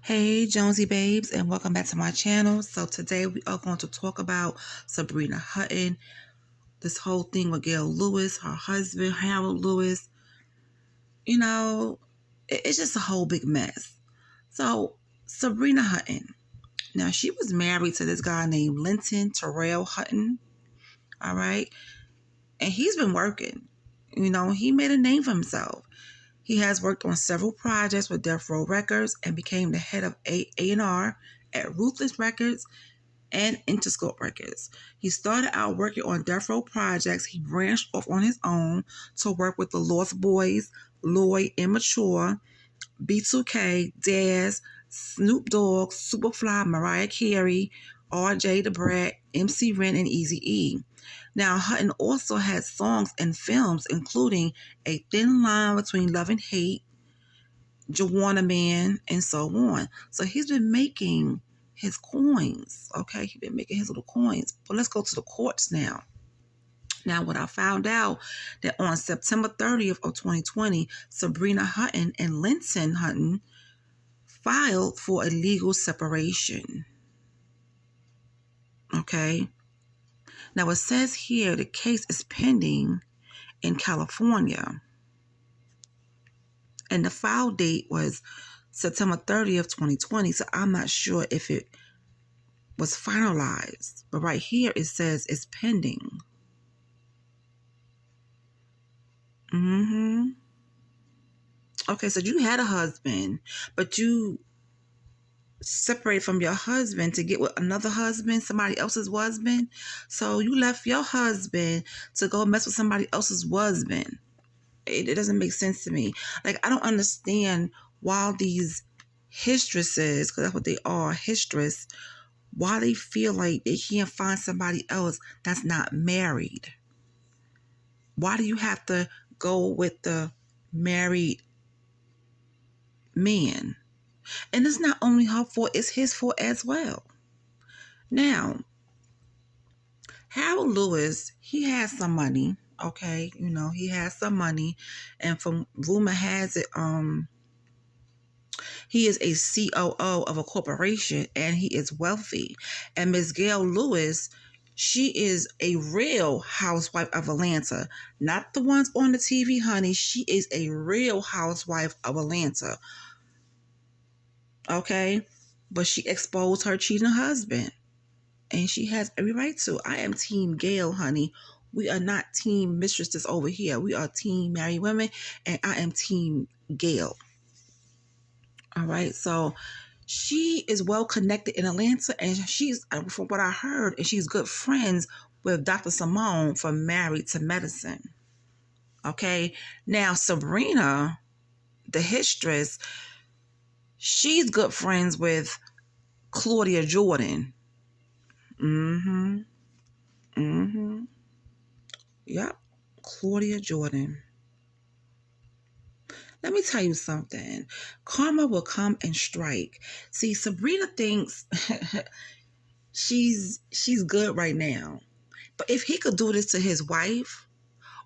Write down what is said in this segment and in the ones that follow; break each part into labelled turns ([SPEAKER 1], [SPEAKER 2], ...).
[SPEAKER 1] Hey Jonesy babes, and welcome back to my channel. So today we are going to talk about Sabrina Hutton, this whole thing with Gail Lewis, her husband Harold Lewis. It's just a whole big mess. So Sabrina Hutton, now she was married to this guy named Lenton Hutton, all right? And he's been working. He made a name for himself. He has worked on several projects with Death Row Records and became the head of A&R at Ruthless Records and Interscope Records. He started out working on Death Row projects. He branched off on his own to work with the Lost Boys, Lloyd, Immature, B2K, Daz, Snoop Dogg, Superfly, Mariah Carey, RJ the Brat, MC Ren, and Eazy-E. Now, Hutton also had songs and films, including A Thin Line Between Love and Hate, Joanna Man, and so on. So he's been making his coins, okay? He's been making his little coins. But let's go to the courts now. Now, what I found out that on September 30th of 2020, Sabrina Hutton and Lenton Hutton filed for a legal separation, okay? Now, it says here the case is pending in California. And the file date was September 30th, 2020. So I'm not sure if it was finalized. But right here it says it's pending. Okay, so you had a husband, but you separated from your husband to get with another husband, somebody else's husband. So you left your husband to go mess with somebody else's husband. It doesn't make sense to me. Like, I don't understand why these mistresses, because that's what they are, mistresses, why they feel like they can't find somebody else that's not married. Why do you have to go with the married man? And it's not only her fault, it's his fault as well. Now, Harold Lewis, he has some money, okay? He has some money. And from rumor has it, he is a COO of a corporation and he is wealthy. And Miss Gail Lewis, she is a real housewife of Atlanta. Not the ones on the TV, honey. She is a real housewife of Atlanta. Okay, but she exposed her cheating husband, and she has every right to. I am Team Gail, honey. We are not Team Mistresses over here. We are Team Married Women, and I am Team Gail. All right, so she is well connected in Atlanta, and she's, from what I heard, and she's good friends with Dr. Simone from Married to Medicine. Okay, now Sabrina, the mistress, she's good friends with Claudia Jordan. Yep, Claudia Jordan. Let me tell you something. Karma will come and strike. See, Sabrina thinks she's good right now. But if he could do this to his wife,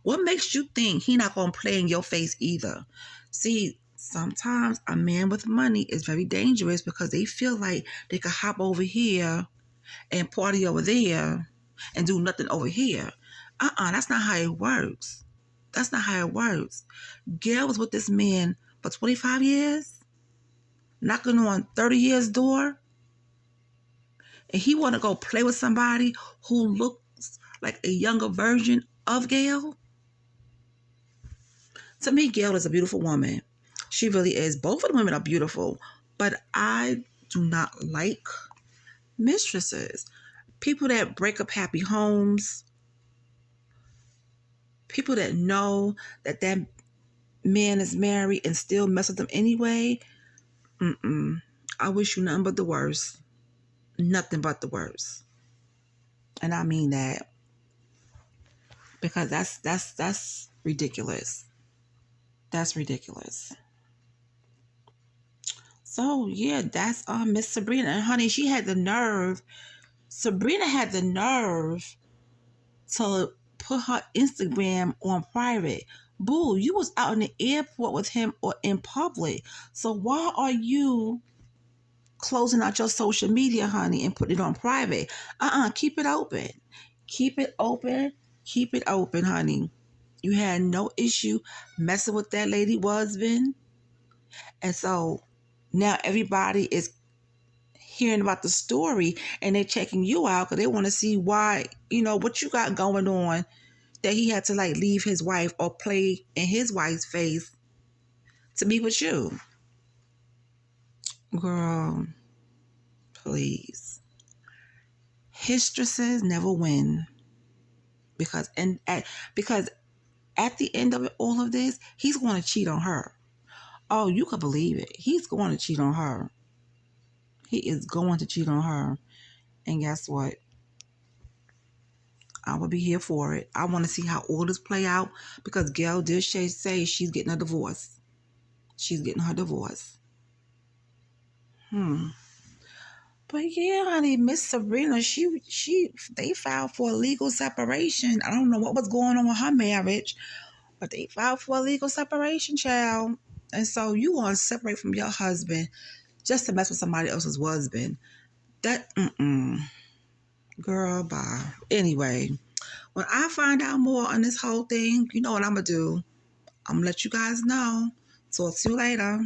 [SPEAKER 1] what makes you think he not going to play in your face either? See, sometimes a man with money is very dangerous because they feel like they could hop over here and party over there and do nothing over here. That's not how it works. That's not how it works. Gail was with this man for 25 years, knocking on 30 years' door, and he want to go play with somebody who looks like a younger version of Gail. To me, Gail is a beautiful woman. She really is. Both of the women are beautiful, but I do not like mistresses. People that break up happy homes. People that know that man is married and still mess with them anyway. I wish you nothing but the worst. Nothing but the worst. And I mean that. Because that's ridiculous. That's ridiculous. So, yeah, that's Miss Sabrina. And, honey, she had the nerve. Sabrina had the nerve to put her Instagram on private. Boo, you was out in the airport with him or in public. So why are you closing out your social media, honey, and putting it on private. Keep it open. Keep it open. Keep it open, honey. You had no issue messing with that lady Wusband. And so now everybody is hearing about the story and they're checking you out because they want to see why, what you got going on that he had to like leave his wife or play in his wife's face to be with you. Girl, please. Mistresses never win because at the end of all of this, he's going to cheat on her. Oh, you could believe it. He's going to cheat on her. He is going to cheat on her. And guess what? I will be here for it. I want to see how all this play out because Gail did say she's getting a divorce. She's getting her divorce. But yeah, honey, Miss Sabrina, they filed for a legal separation. I don't know what was going on with her marriage, but they filed for a legal separation, child. And so you want to separate from your husband just to mess with somebody else's husband. Girl, bye. Anyway, when I find out more on this whole thing, you know what I'm going to do. I'm going to let you guys know. Talk to you later.